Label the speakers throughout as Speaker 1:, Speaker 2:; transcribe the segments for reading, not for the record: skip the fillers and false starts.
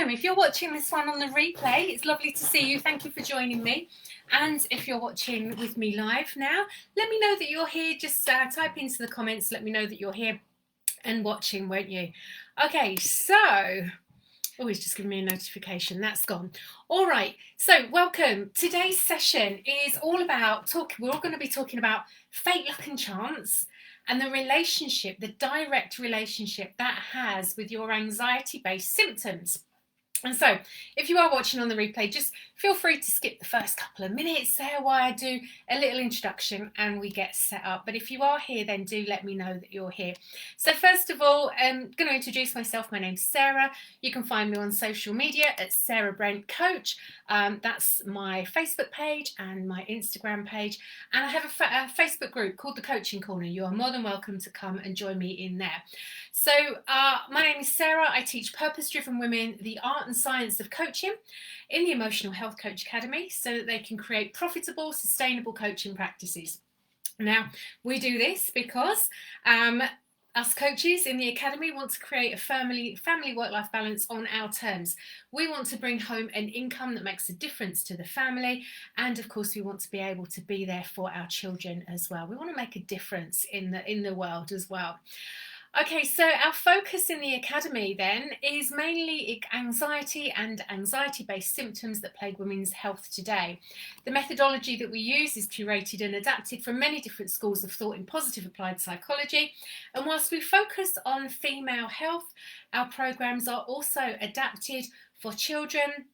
Speaker 1: welcome. If you're watching this one on the replay, it's lovely to see you. Thank you for joining me. And if you're watching with me live now, let me know that you're here. Just type into the comments, let me know that you're here and watching, won't you? Okay, so, oh, he's just given me a notification. That's gone. All right, so welcome. Today's session is all about we're all going to be talking about fate, luck and chance, and the relationship, the direct relationship that has with your anxiety-based symptoms. And so, if you are watching on the replay, just feel free to skip the first couple of minutes there while I do a little introduction and we get set up. But if you are here, then do let me know that you're here. So first of all, I'm going to introduce myself. My name's Sarah. You can find me on social media at Sarah Brent Coach. That's my Facebook page and my Instagram page. And I have a Facebook group called The Coaching Corner. You are more than welcome to come and join me in there. So my name is Sarah. I teach purpose-driven women the art and science of coaching in the Emotional Health Coach Academy so that they can create profitable, sustainable coaching practices. Now, we do this because us coaches in the Academy want to create a family work-life balance on our terms. We want to bring home an income that makes a difference to the family, and of course we want to be able to be there for our children as well. We want to make a difference in the world as well. Okay, so our focus in the Academy then is mainly anxiety and anxiety-based symptoms that plague women's health today. The methodology that we use is curated and adapted from many different schools of thought in positive applied psychology. And whilst we focus on female health, our programs are also adapted for children,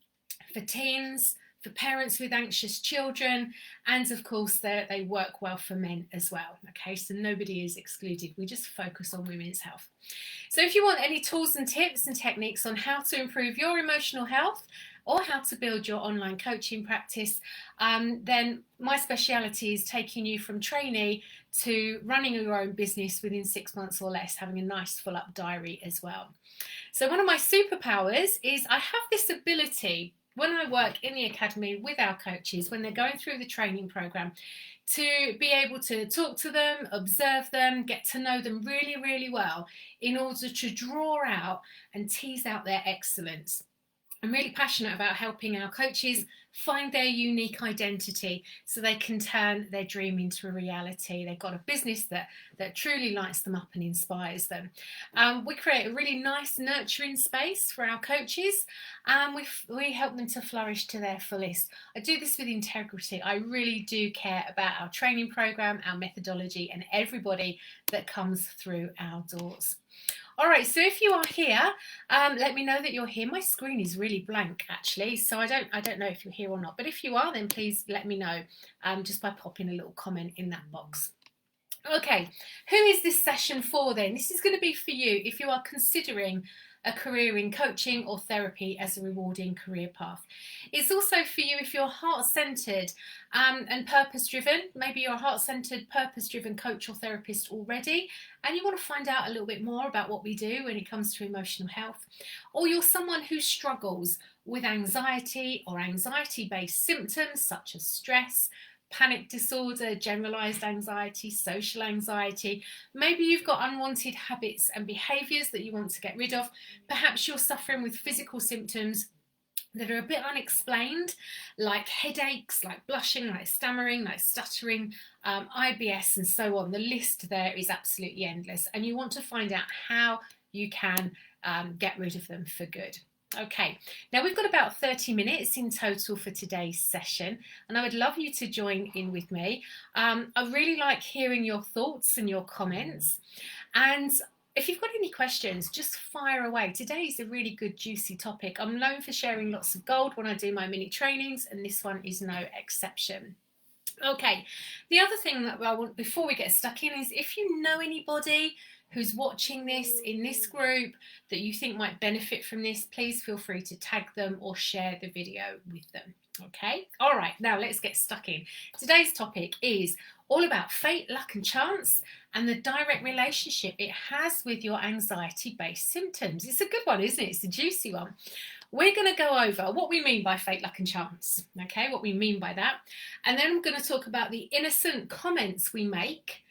Speaker 1: for teens, for parents with anxious children, and of course they work well for men as well. Okay, so nobody is excluded. We just focus on women's health. So if you want any tools and tips and techniques on how to improve your emotional health or how to build your online coaching practice, then my speciality is taking you from trainee to running your own business within 6 months or less, having a nice full up diary as well. So one of my superpowers is I have this ability when I work in the Academy with our coaches, when they're going through the training program, to be able to talk to them, observe them, get to know them really, really well in order to draw out and tease out their excellence. I'm really passionate about helping our coaches find their unique identity so they can turn their dream into a reality. They've got a business that truly lights them up and inspires them. We create a really nice nurturing space for our coaches, and we help them to flourish to their fullest. I do this with integrity. I really do care about our training program, our methodology, and everybody that comes through our doors. All right, so if you are here, let me know that you're here. My screen is really blank, actually, so I don't know if you're here or not. But if you are, then please let me know just by popping a little comment in that box. Okay, who is this session for then? This is going to be for you if you are considering a career in coaching or therapy as a rewarding career path. It's also for you if you're heart-centered and purpose-driven. Maybe you're a heart-centered, purpose-driven coach or therapist already, and you want to find out a little bit more about what we do when it comes to emotional health. Or you're someone who struggles with anxiety or anxiety-based symptoms such as stress, panic disorder, generalized anxiety, social anxiety. Maybe you've got unwanted habits and behaviors that you want to get rid of. Perhaps you're suffering with physical symptoms that are a bit unexplained, like headaches, like blushing, like stammering, like stuttering, IBS and so on. The list there is absolutely endless, and you want to find out how you can get rid of them for good. Okay, now we've got about 30 minutes in total for today's session, and I would love you to join in with me. I really like hearing your thoughts and your comments, and if you've got any questions, just fire away. Today is a really good juicy topic. I'm known for sharing lots of gold when I do my mini trainings, and this one is no exception. Okay, the other thing that I want before we get stuck in is if you know anybody who's watching this in this group that you think might benefit from this, please feel free to tag them or share the video with them. Okay, all right, now let's get stuck in. Today's topic is all about fate, luck and chance and the direct relationship it has with your anxiety-based symptoms. It's a good one, isn't it? It's a juicy one. We're going to go over what we mean by fate, luck and chance, okay, what we mean by that. And then I'm going to talk about the innocent comments we make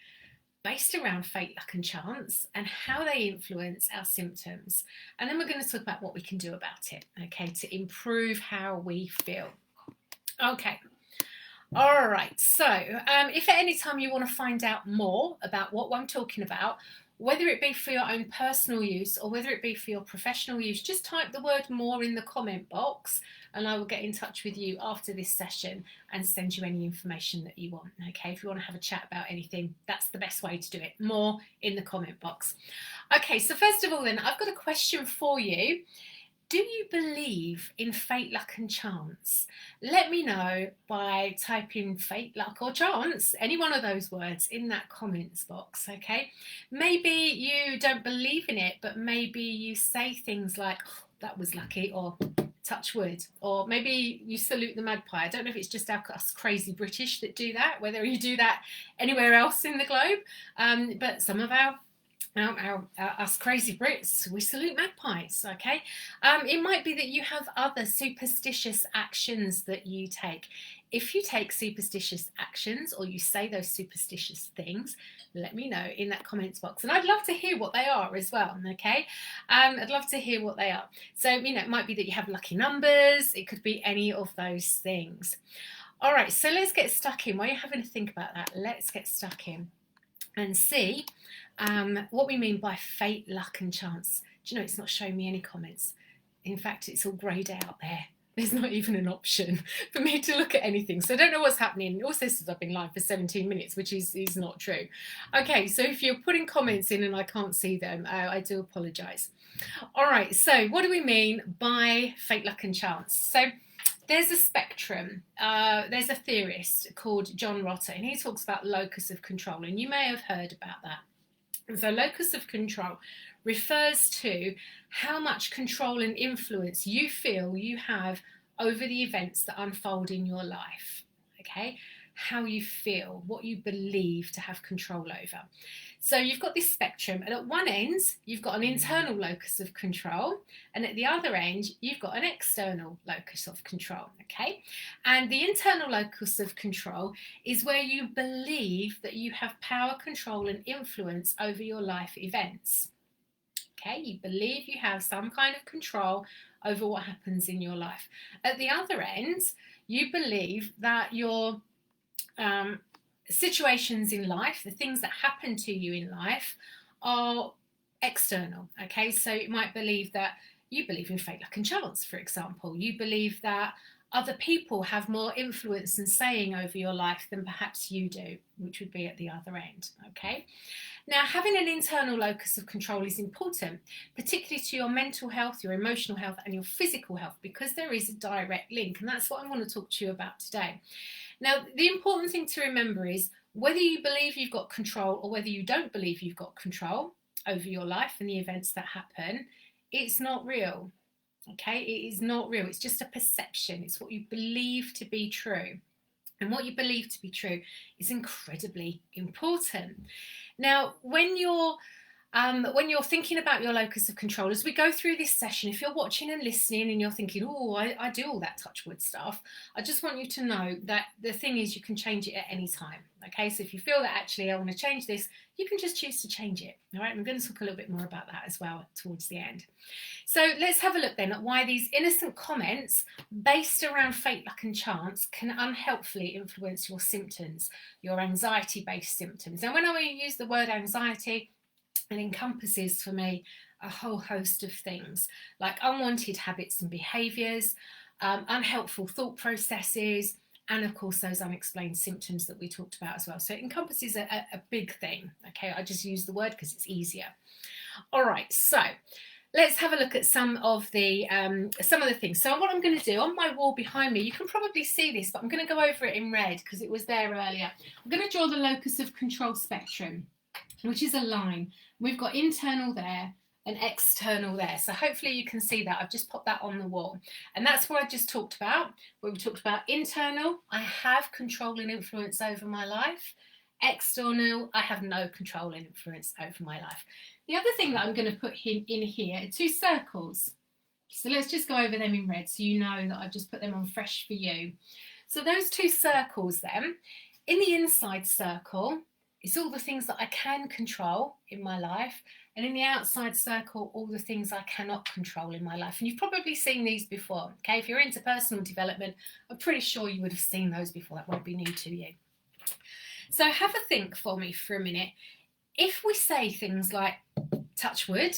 Speaker 1: based around fate, luck, and chance, and how they influence our symptoms. And then we're going to talk about what we can do about it, okay, to improve how we feel. Okay. All right. So if at any time you want to find out more about what I'm talking about, whether it be for your own personal use or whether it be for your professional use, just type the word more in the comment box and I will get in touch with you after this session and send you any information that you want. Okay, if you want to have a chat about anything, that's the best way to do it. More in the comment box. Okay, so first of all then, I've got a question for you. Do you believe in fate, luck and chance? Let me know by typing fate, luck or chance, any one of those words in that comments box, okay? Maybe you don't believe in it, but maybe you say things like, oh, that was lucky, or touch wood, or maybe you salute the magpie. I don't know if it's just us crazy British that do that, whether you do that anywhere else in the globe, but some of us crazy Brits, we salute magpies, okay? It might be that you have other superstitious actions that you take. If you take superstitious actions or you say those superstitious things, let me know in that comments box. And I'd love to hear what they are as well, okay? I'd love to hear what they are. So, it might be that you have lucky numbers. It could be any of those things. All right, so let's get stuck in. While you're having to think about that, let's get stuck in and see what we mean by fate, luck and chance. Do you know, it's not showing me any comments. In fact, it's all greyed out there. There's not even an option for me to look at anything. So I don't know what's happening. It also says I've been live for 17 minutes, which is not true. Okay, so if you're putting comments in and I can't see them, I do apologise. All right, so what do we mean by fate, luck and chance? So there's a spectrum. There's a theorist called John Rotter, and he talks about locus of control, and you may have heard about that. And so locus of control refers to how much control and influence you feel you have over the events that unfold in your life, okay? How you feel, what you believe to have control over. So you've got this spectrum, and at one end, you've got an internal locus of control, and at the other end, you've got an external locus of control, okay? And the internal locus of control is where you believe that you have power, control, and influence over your life events. Okay, you believe you have some kind of control over what happens in your life. At the other end, you believe that your situations in life, the things that happen to you in life, are external. Okay, so you might believe that you believe in fate, luck and chance, for example. You believe that other people have more influence and saying over your life than perhaps you do, which would be at the other end. Okay, now having an internal locus of control is important, particularly to your mental health, your emotional health and your physical health, because there is a direct link, and that's what I want to talk to you about today. Now, the important thing to remember is whether you believe you've got control or whether you don't believe you've got control over your life and the events that happen, it's not real. Okay, it is not real. It's just a perception. It's what you believe to be true. And what you believe to be true is incredibly important. Now, when you're thinking about your locus of control, as we go through this session, if you're watching and listening and you're thinking, oh, I do all that touch wood stuff, I just want you to know that the thing is you can change it at any time. Okay, so if you feel that actually I want to change this, you can just choose to change it. All right, I'm going to talk a little bit more about that as well towards the end. So let's have a look then at why these innocent comments based around fate, luck and chance can unhelpfully influence your symptoms, your anxiety-based symptoms. And when I use the word anxiety, it encompasses for me a whole host of things like unwanted habits and behaviours, unhelpful thought processes, and of course those unexplained symptoms that we talked about as well. So it encompasses a big thing. Okay, I just use the word because it's easier. All right, so let's have a look at some of the things. So what I'm going to do on my wall behind me, you can probably see this, but I'm going to go over it in red because it was there earlier. I'm going to draw the locus of control spectrum, which is a line. We've got internal there and external there. So hopefully you can see that. I've just popped that on the wall. And that's what I just talked about, where we talked about internal, I have control and influence over my life. External, I have no control and influence over my life. The other thing that I'm going to put in here are two circles. So let's just go over them in red so you know that I've just put them on fresh for you. So those two circles then, in the inside circle It's all the things that I can control in my life, and in the outside circle, all the things I cannot control in my life. And you've probably seen these before, okay? If you're into personal development, I'm pretty sure you would have seen those before. That won't be new to you. So have a think for me for a minute. If we say things like touch wood,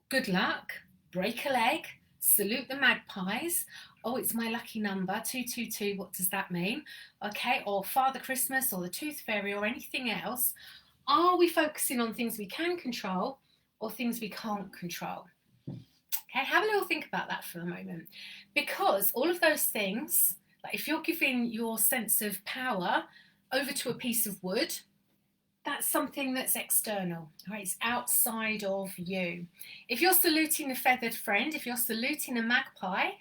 Speaker 1: good luck, break a leg, salute the magpies, oh, it's my lucky number, 222, what does that mean? Okay, or Father Christmas or the Tooth Fairy or anything else, are we focusing on things we can control or things we can't control? Okay, have a little think about that for a moment. Because all of those things, like if you're giving your sense of power over to a piece of wood, that's something that's external, right? It's outside of you. If you're saluting a feathered friend, if you're saluting a magpie,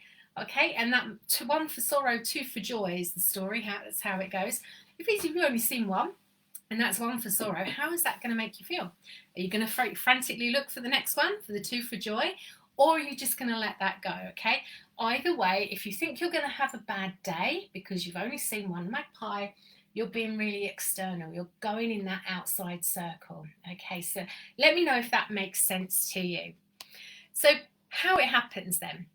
Speaker 1: okay, and that one for sorrow, two for joy is the story, that's how it goes. If you've only seen one, and that's one for sorrow, how is that going to make you feel? Are you going to frantically look for the next one, for the two for joy, or are you just going to let that go, okay? Either way, if you think you're going to have a bad day because you've only seen one magpie, you're being really external. You're going in that outside circle. Okay, so let me know if that makes sense to you. So how it happens then.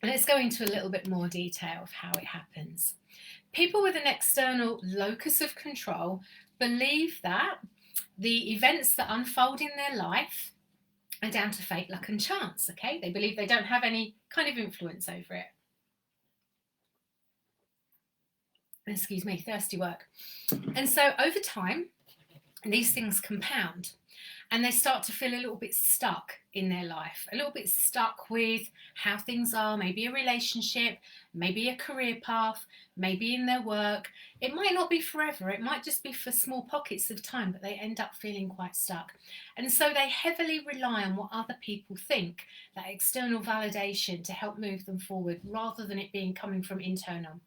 Speaker 1: Let's go into a little bit more detail of how it happens. People with an external locus of control believe that the events that unfold in their life are down to fate, luck and chance. Okay, they believe they don't have any kind of influence over it. Excuse me, thirsty work. And so over time, these things compound and they start to feel a little bit stuck in their life, a little bit stuck with how things are, maybe a relationship, maybe a career path, maybe in their work. It might not be forever, it might just be for small pockets of time, but they end up feeling quite stuck. And so they heavily rely on what other people think, that external validation to help move them forward, rather than it being coming from internal.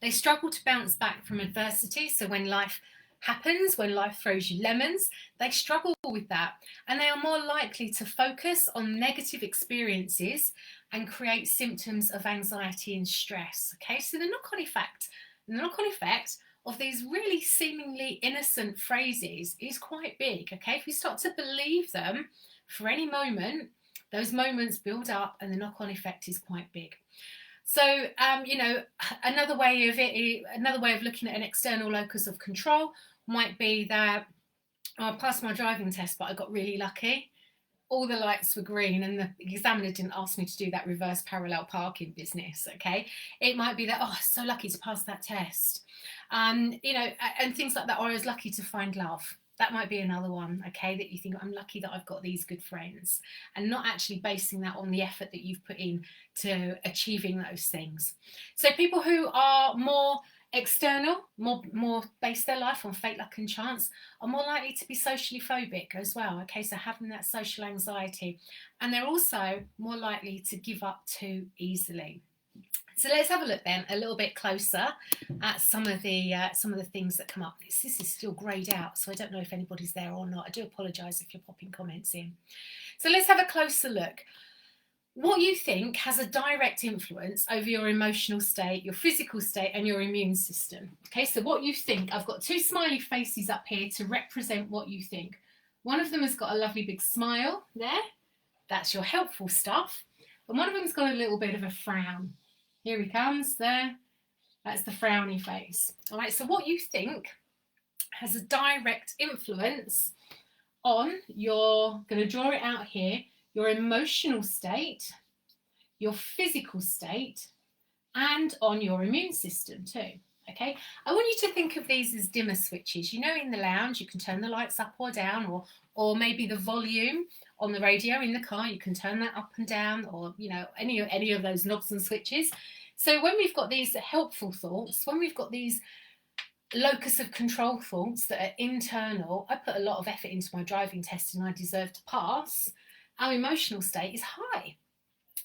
Speaker 1: They struggle to bounce back from adversity. So when life happens, when life throws you lemons, they struggle with that. And they are more likely to focus on negative experiences and create symptoms of anxiety and stress. Okay, so the knock-on effect of these really seemingly innocent phrases is quite big. Okay, if you start to believe them for any moment, those moments build up and the knock-on effect is quite big. So, another way of looking at an external locus of control might be that I passed my driving test, but I got really lucky. All the lights were green and the examiner didn't ask me to do that reverse parallel parking business, okay? It might be that, oh, so lucky to pass that test. And things like that, or I was lucky to find love. That might be another one, okay, that you think, I'm lucky that I've got these good friends, and not actually basing that on the effort that you've put in to achieving those things. So people who are more external, more base their life on fate, luck and chance, are more likely to be socially phobic as well, okay, so having that social anxiety. And they're also more likely to give up too easily. So let's have a look then a little bit closer at some of the things that come up. This is still greyed out, so I don't know if anybody's there or not. I do apologise if you're popping comments in. So let's have a closer look. What you think has a direct influence over your emotional state, your physical state, and your immune system. Okay, so what you think, I've got two smiley faces up here to represent what you think. One of them has got a lovely big smile there. That's your helpful stuff. And one of them's got a little bit of a frown. Here he comes, there. That's the frowny face. All right, so what you think has a direct influence on your, going to draw it out here, your emotional state, your physical state, and on your immune system too. Okay, I want you to think of these as dimmer switches. You know, in the lounge, you can turn the lights up or down, or maybe the volume on the radio in the car, you can turn that up and down, or, you know, any of those knobs and switches. So when we've got these helpful thoughts, when we've got these locus of control thoughts that are internal, I put a lot of effort into my driving test and I deserve to pass, our emotional state is high.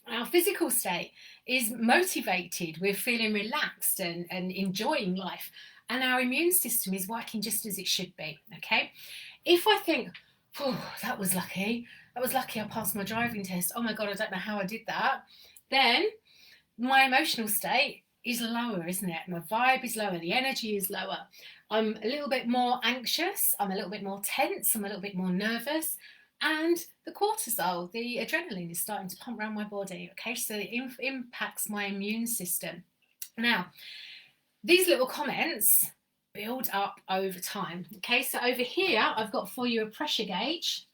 Speaker 1: Our physical state is motivated, we're feeling relaxed and enjoying life, and our immune system is working just as it should be, okay? If I think, oh, that was lucky I passed my driving test, oh my God, I don't know how I did that, then my emotional state is lower, isn't it? My vibe is lower, the energy is lower. I'm a little bit more anxious, I'm a little bit more tense, I'm a little bit more nervous, and the cortisol, the adrenaline is starting to pump around my body, okay? So it impacts my immune system. Now, these little comments build up over time, okay? So over here, I've got for you a pressure gauge.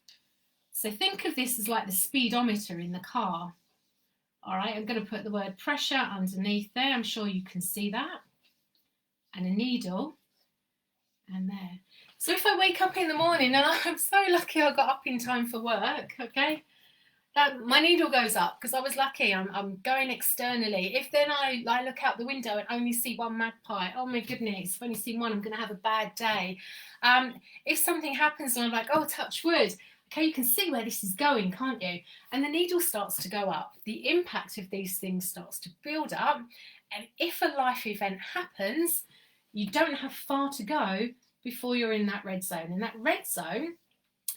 Speaker 1: So think of this as like the speedometer in the car. All right, I'm going to put the word pressure underneath there. I'm sure you can see that. And a needle. And there. So if I wake up in the morning, and I'm so lucky I got up in time for work, okay, that my needle goes up because I was lucky. I'm going externally. If then I look out the window and only see one magpie, oh my goodness, if I only see one, I'm going to have a bad day. If something happens and I'm like, oh, touch wood, okay, you can see where this is going, can't you? And the needle starts to go up. The impact of these things starts to build up. And if a life event happens, you don't have far to go before you're in that red zone. And that red zone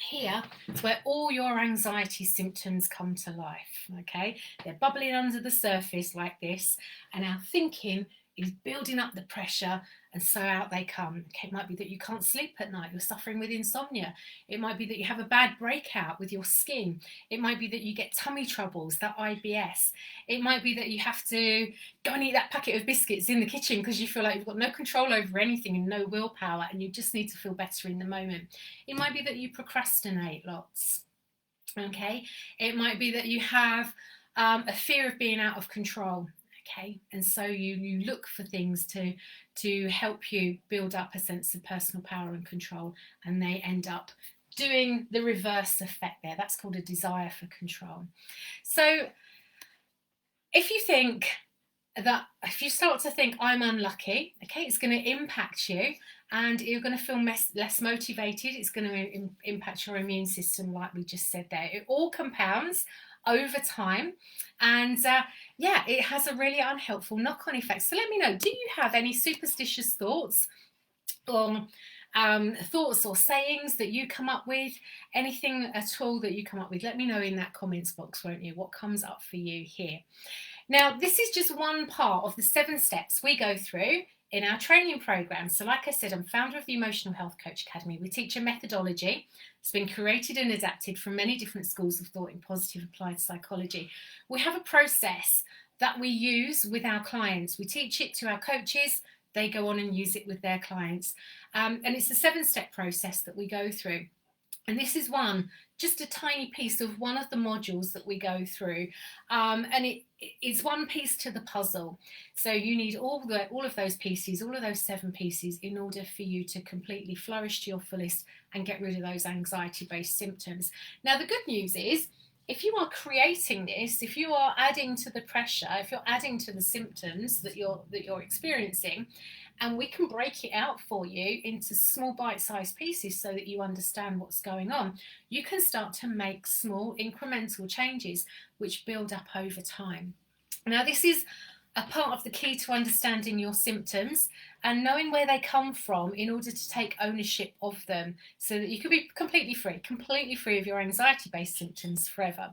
Speaker 1: here is where all your anxiety symptoms come to life, okay? They're bubbling under the surface like this, and our thinking is building up the pressure, and so out they come. Okay, it might be that you can't sleep at night, you're suffering with insomnia. It might be that you have a bad breakout with your skin. It might be that you get tummy troubles, that IBS. It might be that you have to go and eat that packet of biscuits in the kitchen because you feel like you've got no control over anything and no willpower, and you just need to feel better in the moment. It might be that you procrastinate lots. Okay, it might be that you have a fear of being out of control. Okay, and so you look for things to help you build up a sense of personal power and control, and they end up doing the reverse effect there. That's called a desire for control. So if you start to think I'm unlucky, okay, it's going to impact you, and you're going to feel less motivated. It's going to impact your immune system, like we just said there. It all compounds over time, and yeah, it has a really unhelpful knock-on effect. So let me know, do you have any superstitious thoughts or thoughts or sayings that you come up with? Anything at all that you come up with, let me know in that comments box, won't you, what comes up for you here. Now, this is just one part of the 7 steps we go through in our training program. So like I said, I'm founder of the Emotional Health Coach Academy. We teach a methodology that's been created and adapted from many different schools of thought in positive applied psychology. We have a process that we use with our clients. We teach it to our coaches. They go on and use it with their clients. And it's a 7-step process that we go through. And this is just a tiny piece of one of the modules that we go through. And it's one piece to the puzzle. So you need all of those pieces, all of those 7 pieces, in order for you to completely flourish to your fullest and get rid of those anxiety-based symptoms. Now, the good news is, if you are creating this, if you are adding to the pressure, if you're adding to the symptoms that you're experiencing, and we can break it out for you into small bite-sized pieces so that you understand what's going on, you can start to make small incremental changes which build up over time. Now, this is a part of the key to understanding your symptoms and knowing where they come from in order to take ownership of them, so that you can be completely free of your anxiety-based symptoms forever.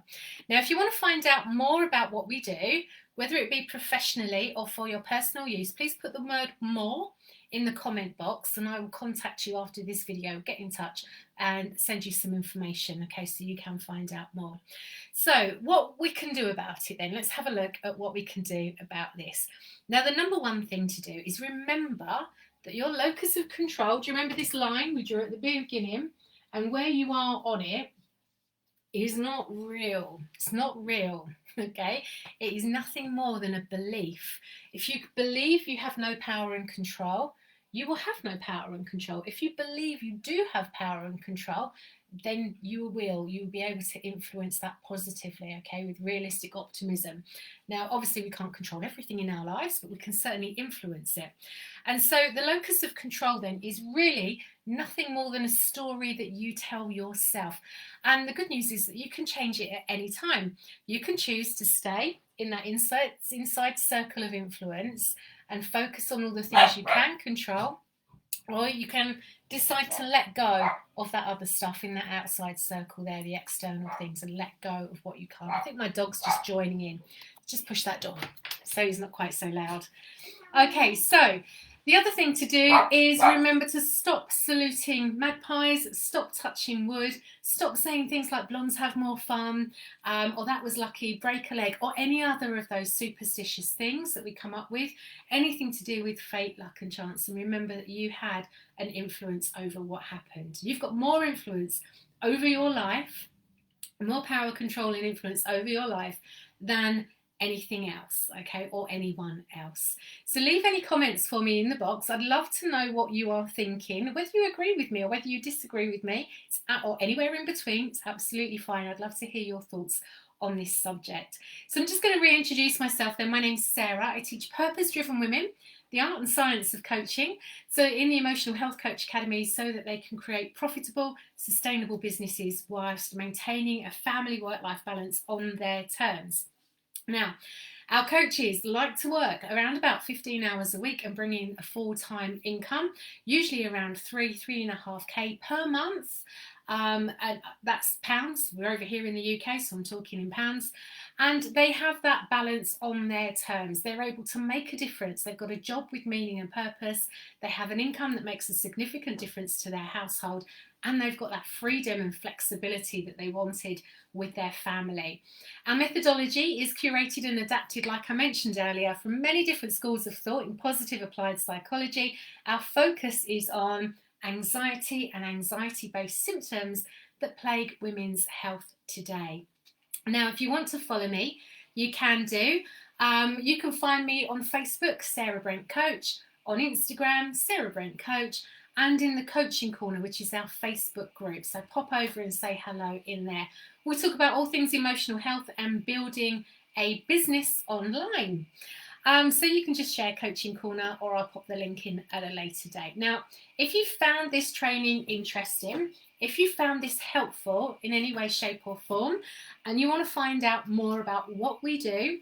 Speaker 1: Now, if you want to find out more about what we do, whether it be professionally or for your personal use, please put the word more in the comment box, and I will contact you after this video, get in touch and send you some information, okay, so you can find out more. So what we can do about it then, let's have a look at what we can do about this. Now, the number one thing to do is remember that your locus of control, do you remember this line we drew at the beginning, and where you are on it is not real. It's not real, okay? It is nothing more than a belief. If you believe you have no power and control, you will have no power and control. If you believe you do have power and control, then you'll be able to influence that positively, okay, with realistic optimism. Now, obviously, we can't control everything in our lives, but we can certainly influence it. And so the locus of control then is really nothing more than a story that you tell yourself. And the good news is that you can change it at any time. You can choose to stay in that inside circle of influence and focus on all the things you can control, or you can decide to let go of that other stuff in that outside circle there, the external things, and let go of what you can't. I think my dog's just joining in. Just push that door. so he's not quite so loud. Okay, so the other thing to do is remember to stop saluting magpies, stop touching wood, stop saying things like blondes have more fun, or that was lucky, break a leg, or any other of those superstitious things that we come up with, anything to do with fate, luck and chance. And remember that you had an influence over what happened. You've got more influence over your life, more power, control and influence over your life than anything else, okay, or anyone else. So leave any comments for me in the box. I'd love to know what you are thinking, whether you agree with me or whether you disagree with me, or anywhere in between. It's absolutely fine. I'd love to hear your thoughts on this subject. So I'm just going to reintroduce myself then. My name's Sarah. I teach purpose-driven women the art and science of coaching, so in the Emotional Health Coach Academy, so that they can create profitable, sustainable businesses whilst maintaining a family work-life balance on their terms. Now, our coaches like to work around about 15 hours a week and bring in a full-time income, usually around 3.5K per month. And that's pounds. We're over here in the UK, so I'm talking in pounds. And they have that balance on their terms. They're able to make a difference. They've got a job with meaning and purpose. They have an income that makes a significant difference to their household. And they've got that freedom and flexibility that they wanted with their family. Our methodology is curated and adapted, like I mentioned earlier, from many different schools of thought in positive applied psychology. Our focus is on anxiety and anxiety-based symptoms that plague women's health today. Now, if you want to follow me, you can do. You can find me on Facebook, Sarah Brent Coach, on Instagram, Sarah Brent Coach, and in the Coaching Corner, which is our Facebook group. So pop over and say hello in there. We talk about all things emotional health and building a business online. So you can just share Coaching Corner, or I'll pop the link in at a later date. Now, if you found this training interesting, if you found this helpful in any way, shape or form, and you want to find out more about what we do,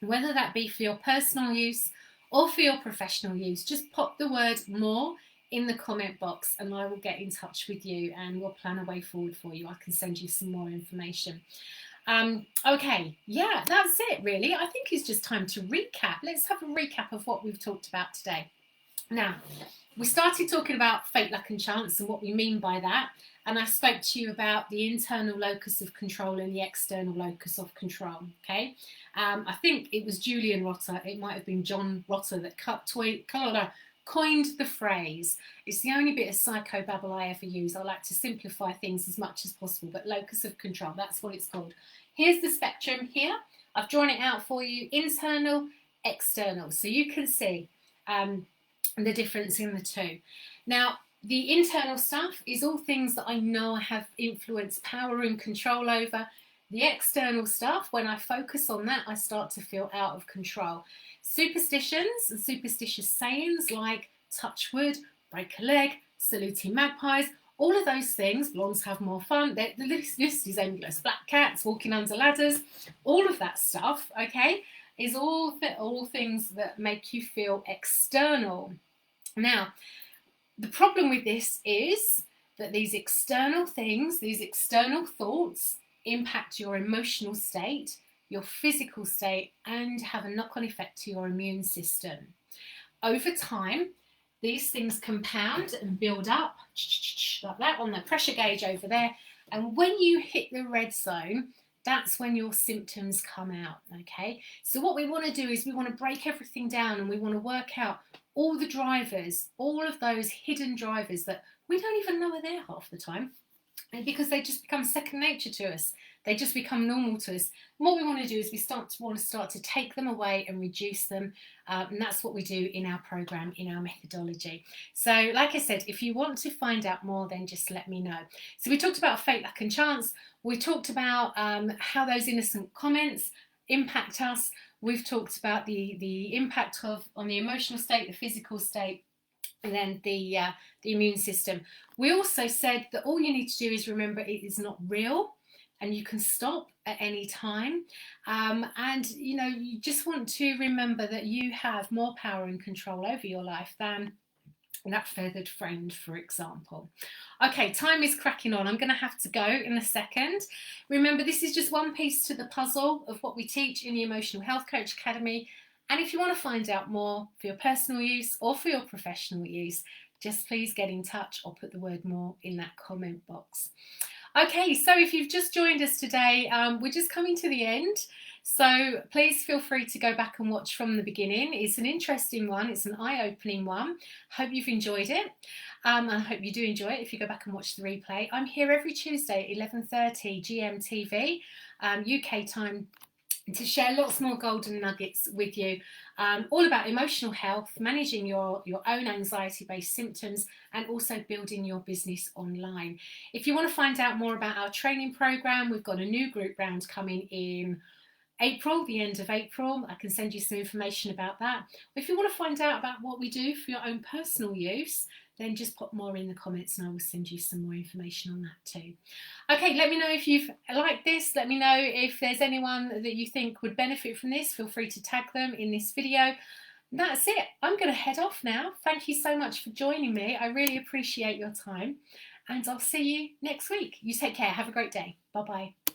Speaker 1: whether that be for your personal use or for your professional use, just pop the word more in the comment box and I will get in touch with you and we'll plan a way forward for you. I can send you some more information. Okay, yeah, that's it really. I think it's just time to recap. Let's have a recap of what we've talked about today. Now, we started talking about fate, luck and chance and what we mean by that. And I spoke to you about the internal locus of control and the external locus of control, okay? I think it was Julian Rotter, it might have been John Rotter that coined the phrase. It's the only bit of psychobabble I ever use. I like to simplify things as much as possible, but locus of control, that's what it's called. Here's the spectrum here. I've drawn it out for you, internal, external, so you can see the difference in the two. Now, the internal stuff is all things that I know I have influence, power and control over. The external stuff, when I focus on that, I start to feel out of control. Superstitions and superstitious sayings like touch wood, break a leg, saluting magpies, all of those things, blondes have more fun, the list is endless, black cats, walking under ladders, all of that stuff, okay, is all things that make you feel external. Now, the problem with this is that these external things, these external thoughts impact your emotional state, your physical state, and have a knock-on effect to your immune system. Over time, these things compound and build up, like that on the pressure gauge over there, and when you hit the red zone, that's when your symptoms come out, okay? So what we want to do is we want to break everything down and we want to work out all the drivers, all of those hidden drivers that we don't even know are there half the time, and because they just become second nature to us. They just become normal to us. And what we want to do is we want to start to take them away and reduce them. And that's what we do in our program, in our methodology. So like I said, if you want to find out more, then just let me know. So we talked about fate, luck and chance. We talked about how those innocent comments impact us. We've talked about the impact on the emotional state, the physical state, and then the immune system. We also said that all you need to do is remember it is not real. And you can stop at any time. And, you know, you just want to remember that you have more power and control over your life than that feathered friend, for example. Okay, time is cracking on. I'm going to have to go in a second. Remember, this is just one piece to the puzzle of what we teach in the Emotional Health Coach Academy. And if you want to find out more for your personal use or for your professional use, just please get in touch or put the word more in that comment box. Okay, so if you've just joined us today, we're just coming to the end. So please feel free to go back and watch from the beginning. It's an interesting one. It's an eye-opening one. Hope you've enjoyed it. I hope you do enjoy it if you go back and watch the replay. I'm here every Tuesday at 11:30 GMTV, UK time, to share lots more golden nuggets with you, all about emotional health, managing your own anxiety-based symptoms, and also building your business online. If you want to find out more about our training program, we've got a new group round coming in April, the end of April. I can send you some information about that. If you want to find out about what we do for your own personal use, then just put more in the comments and I will send you some more information on that too. Okay, let me know if you've liked this. Let me know if there's anyone that you think would benefit from this. Feel free to tag them in this video. That's it. I'm going to head off now. Thank you so much for joining me. I really appreciate your time and I'll see you next week. You take care. Have a great day. Bye-bye.